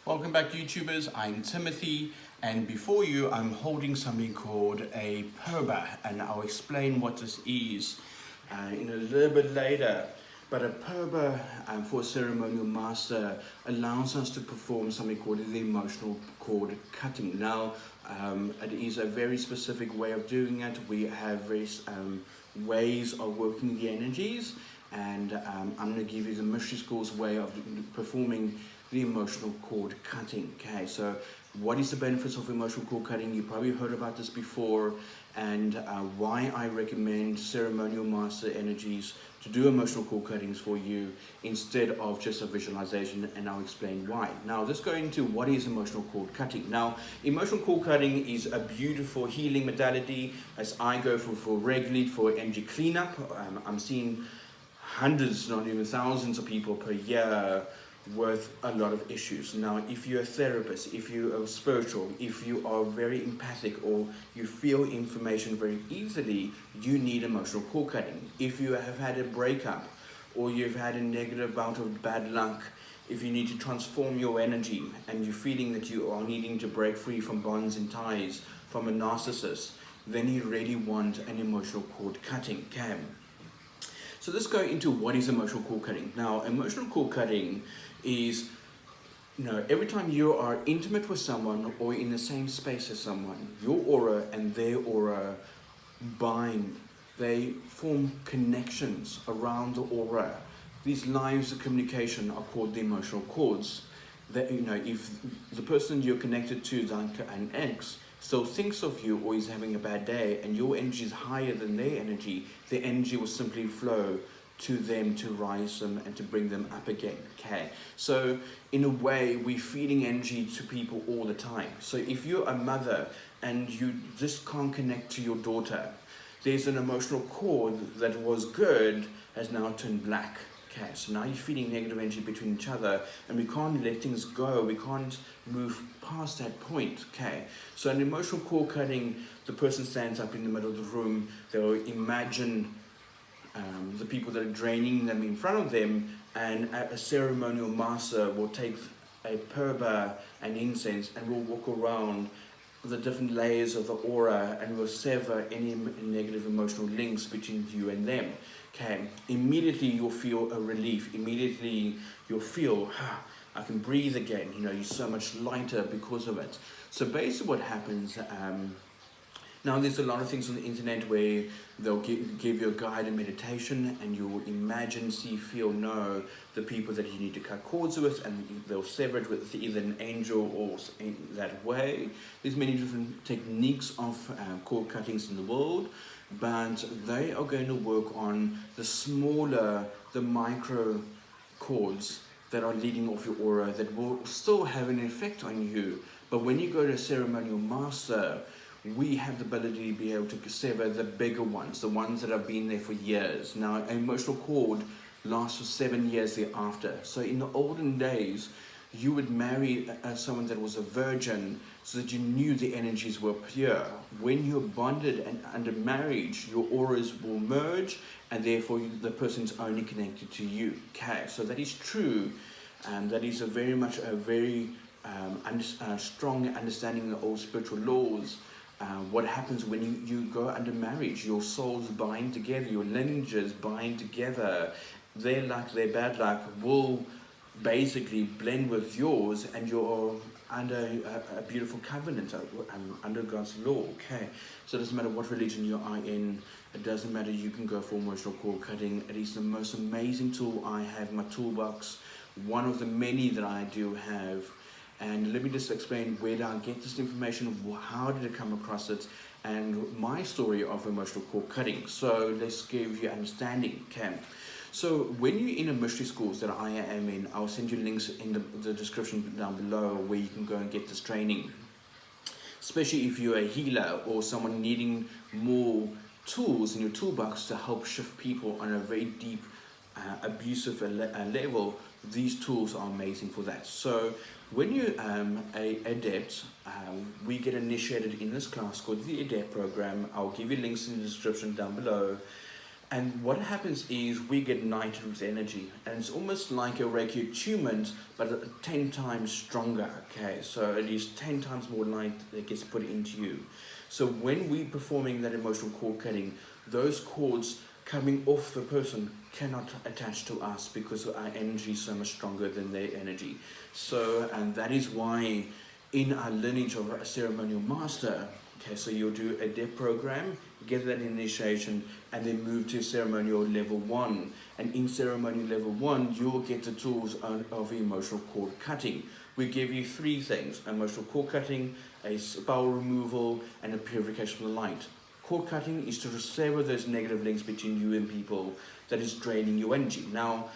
Welcome back, YouTubers. I'm Timothy, and before you I'm holding something called a POBA, and I'll explain what this is in a little bit later. But a POBA for a ceremonial master allows us to perform something called the emotional cord cutting. Now, it is a very specific way of doing it. We have various ways of working the energies, and I'm going to give you the Mystery School's way of performing the emotional cord cutting. Okay, so what is the benefits of emotional cord cutting? You probably heard about this before, and why I recommend ceremonial master energies to do emotional cord cuttings for you instead of just a visualization, and I'll explain why. Now let's go into what is emotional cord cutting. Now, emotional cord cutting is a beautiful healing modality as I go for regularly for energy cleanup. I'm seeing hundreds, not even thousands of people per year with a lot of issues. Now, if you're a therapist, if you are spiritual, if you are very empathic, or you feel information very easily, you need emotional cord cutting. If you have had a breakup, or you've had a negative bout of bad luck, if you need to transform your energy and you're feeling that you are needing to break free from bonds and ties from a narcissist, then you really want an emotional cord cutting. Okay. So let's go into what is emotional cord cutting. Now, emotional cord cutting is, every time you are intimate with someone or in the same space as someone, your aura and their aura bind. They form connections around the aura. These lines of communication are called the emotional cords. That, if the person you're connected to, like an ex, still thinks of you or is having a bad day and your energy is higher than their energy, the energy will simply flow to them to rise them and to bring them up again. Okay, so in a way, we're feeding energy to people all the time. So if you're a mother and you just can't connect to your daughter, there's an emotional cord that was good has now turned black. Okay, so now you're feeding negative energy between each other, and we can't let things go. We can't move past that point. Okay, so an emotional cord cutting, the person stands up in the middle of the room. They'll imagine the people that are draining them in front of them, and a ceremonial master will take a purba and incense and will walk around the different layers of the aura and will sever any negative emotional links between you and them. Okay, immediately you'll feel a relief. Immediately you'll feel, I can breathe again. You're so much lighter because of it. So basically what happens, now there's a lot of things on the internet where they'll give you a guided meditation, and you'll imagine, see, feel, know the people that you need to cut cords with, and they'll sever it with either an angel or in that way. There's many different techniques of cord cuttings in the world, but they are going to work on the smaller, the micro cords that are leading off your aura that will still have an effect on you. But when you go to a ceremonial master, we have the ability to be able to sever the bigger ones, the ones that have been there for years. Now, an emotional cord lasts for 7 years thereafter. So in the olden days, you would marry someone that was a virgin so that you knew the energies were pure. When you're bonded and under marriage, your auras will merge, and therefore the person's only connected to you. Okay, so that is true, and that is a very strong understanding of all spiritual laws. What happens when you go under marriage? Your souls bind together, your lineages bind together. Their luck, their bad luck will basically blend with yours, and you're under a beautiful covenant, under God's law. Okay, so it doesn't matter what religion you are in, it doesn't matter, you can go for emotional cord cutting. It is the most amazing tool I have in my toolbox, one of the many that I do have. And let me just explain, where did I get this information, how did I come across it, and my story of emotional cord cutting. So let's give you understanding. Okay, so when you're in a mystery schools that I am in, I'll send you links in the description down below where you can go and get this training. Especially if you're a healer or someone needing more tools in your toolbox to help shift people on a very deep, abusive level, these tools are amazing for that. So when you're a adept, we get initiated in this class called the Adept program. I'll give you links in the description down below. And what happens is we get ignited with energy, and it's almost like a Reiki attunement, but 10 times stronger. Okay, so it is 10 times more light that gets put into you. So when we're performing that emotional cord cutting, those cords coming off the person cannot attach to us because our energy is so much stronger than their energy. So, and that is why in our lineage of a ceremonial master, okay, so you'll do a depth program, get that initiation, and then move to ceremonial level 1. And in ceremonial level 1, you'll get the tools of emotional cord cutting. We give you 3 things: emotional cord cutting, a spell removal, and a purification of the light. Cord cutting is to sever those negative links between you and people that is draining your energy. Now,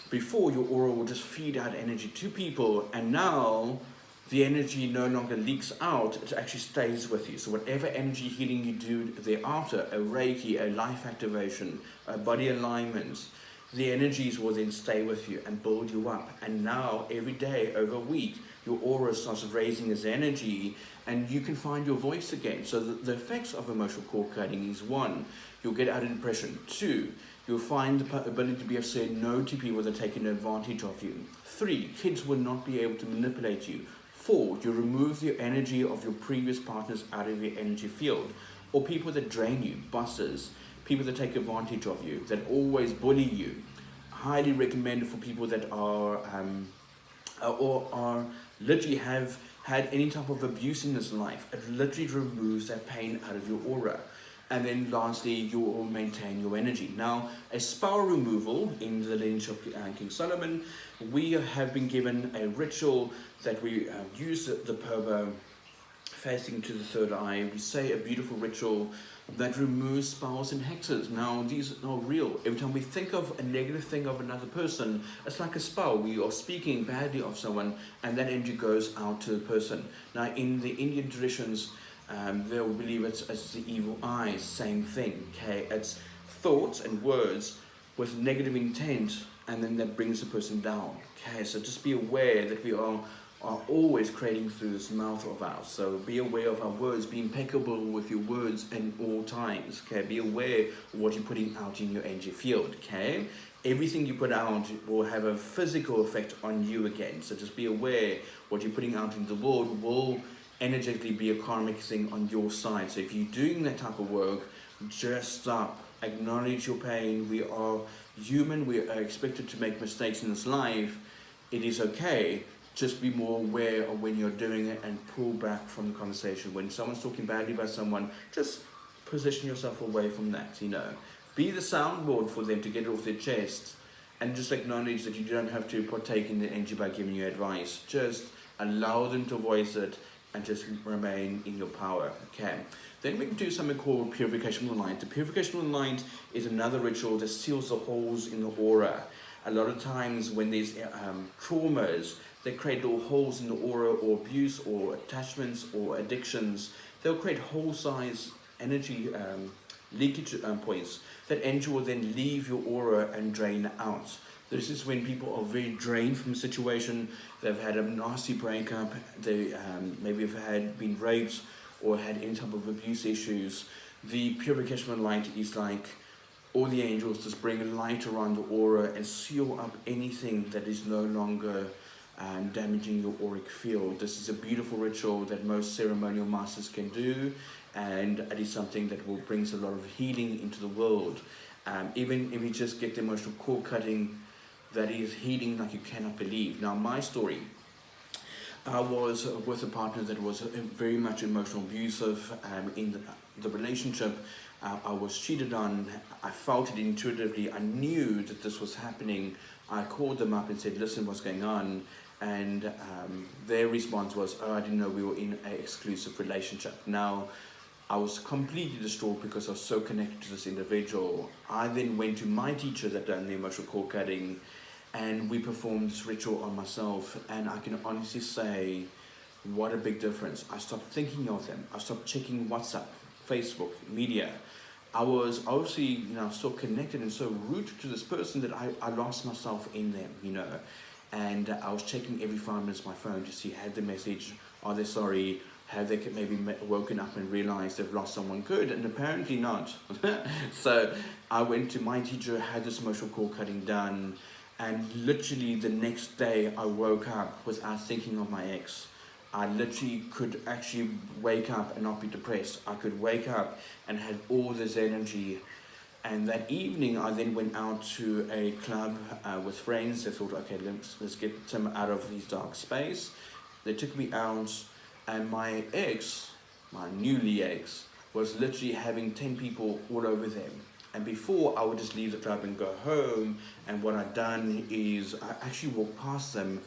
before, your aura will just feed out energy to people, and now the energy no longer leaks out, it actually stays with you. So whatever energy healing you do thereafter, a Reiki, a life activation, a body alignment, the energies will then stay with you and build you up. And now every day, over a week, your aura starts raising its energy, and you can find your voice again. So the effects of emotional cord cutting is: 1, you'll get out of depression. 2, you'll find the ability to be able to say no to people that are taking advantage of you. 3, kids will not be able to manipulate you. 4, you remove the energy of your previous partners out of your energy field, or people that drain you, bosses, people that take advantage of you, that always bully you. Highly recommended for people that are literally have had any type of abuse in this life. It literally removes that pain out of your aura. And then lastly, you will maintain your energy. Now, a spell removal in the lineage of King Solomon, we have been given a ritual that we use the purba facing to the third eye. We say a beautiful ritual that removes spells and hexes. Now, these are real. Every time we think of a negative thing of another person, it's like a spell. We are speaking badly of someone, and that energy goes out to the person. Now, in the Indian traditions, they'll believe it's the evil eye, same thing. Okay, it's thoughts and words with negative intent, and then that brings the person down. Okay, so just be aware that we are always creating through this mouth of ours. So be aware of our words, be impeccable with your words in all times. Okay, be aware of what you're putting out in your energy field. Okay, everything you put out will have a physical effect on you again. So just be aware what you're putting out in the world will energetically be a karmic thing on your side. So if you're doing that type of work, just stop, acknowledge your pain. We are human, we are expected to make mistakes in this life. It is okay. Just be more aware of when you're doing it and pull back from the conversation. When someone's talking badly about someone, just position yourself away from that, you know. Be the soundboard for them to get it off their chest, and just acknowledge that you don't have to partake in the energy by giving you advice. Just allow them to voice it and just remain in your power. Okay. Then we can do something called Purification of the Light. The Purification of the Light is another ritual that seals the holes in the aura. A lot of times when there's traumas, they create little holes in the aura, or abuse, or attachments, or addictions. They'll create hole-size energy leakage points. That energy will then leave your aura and drain out. This is when people are very drained from a situation. They've had a nasty breakup. They maybe have been raped or had any type of abuse issues. The Purification of Light is like all the angels just bring a light around the aura and seal up anything that is no longer damaging your auric field. This is a beautiful ritual that most ceremonial masters can do, and it is something that will brings a lot of healing into the world. Even if you just get the emotional cord cutting, that is healing like you cannot believe. Now, my story, I was with a partner that was very much emotional abusive. In the relationship, I was cheated on. I felt it intuitively. I knew that this was happening. I called them up and said, listen, what's going on? And their response was, oh, I didn't know we were in an exclusive relationship. Now, I was completely distraught because I was so connected to this individual. I then went to my teacher that done the emotional cord cutting, and we performed this ritual on myself. And I can honestly say, what a big difference. I stopped thinking of them. I stopped checking WhatsApp, Facebook, media. I was obviously, so connected and so rooted to this person that I lost myself in them, And I was checking every 5 minutes my phone to see, had the message, are they sorry, have they maybe woken up and realized they've lost someone good? And apparently not. So I went to my teacher, had this emotional cord cutting done, and literally the next day I woke up without thinking of my ex. I literally could actually wake up and not be depressed. I could wake up and have all this energy. And that evening I then went out to a club with friends. They thought, okay, let's get Tim out of his dark space. They took me out, and my ex, my newly ex, was literally having 10 people all over them. And before, I would just leave the club and go home, and what I'd done is I actually walked past them,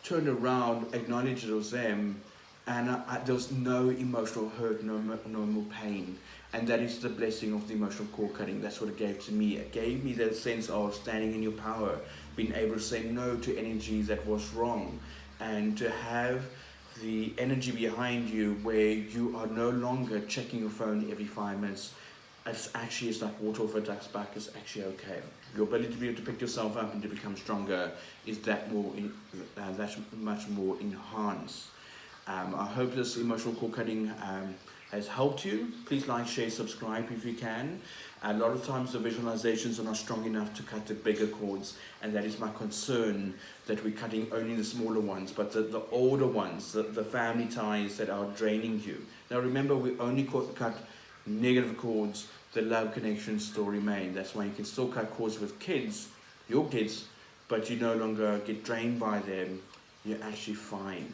turned around, acknowledged it was them, and there was no emotional hurt, no more pain. And that is the blessing of the emotional cord cutting. That's what it gave to me. It gave me that sense of standing in your power, being able to say no to energy that was wrong, and to have the energy behind you where you are no longer checking your phone every 5 minutes. It's like water off a duck's back. Is actually okay. Your ability to be able to pick yourself up and to become stronger is that's much more enhanced. I hope this emotional cord cutting has helped you. Please like, share, subscribe if you can. A lot of times the visualizations are not strong enough to cut the bigger cords, and that is my concern, that we're cutting only the smaller ones, but the older ones, the family ties that are draining you. Now remember, we only cut negative cords. The love connections still remain. That's why you can still cut cords with kids, your kids, but you no longer get drained by them. You're actually fine.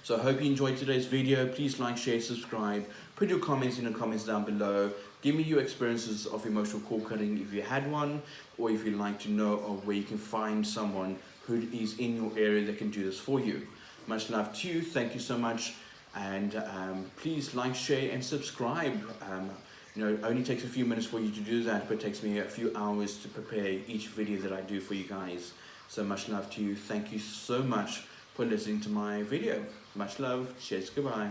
So I hope you enjoyed today's video. Please like, share, subscribe. Put your comments in the comments down below. Give me your experiences of emotional cord cutting if you had one, or if you'd like to know of where you can find someone who is in your area that can do this for you. Much love to you. Thank you so much. And please like, share, and subscribe. It only takes a few minutes for you to do that, but it takes me a few hours to prepare each video that I do for you guys. So much love to you. Thank you so much for listening to my video. Much love. Cheers. Goodbye.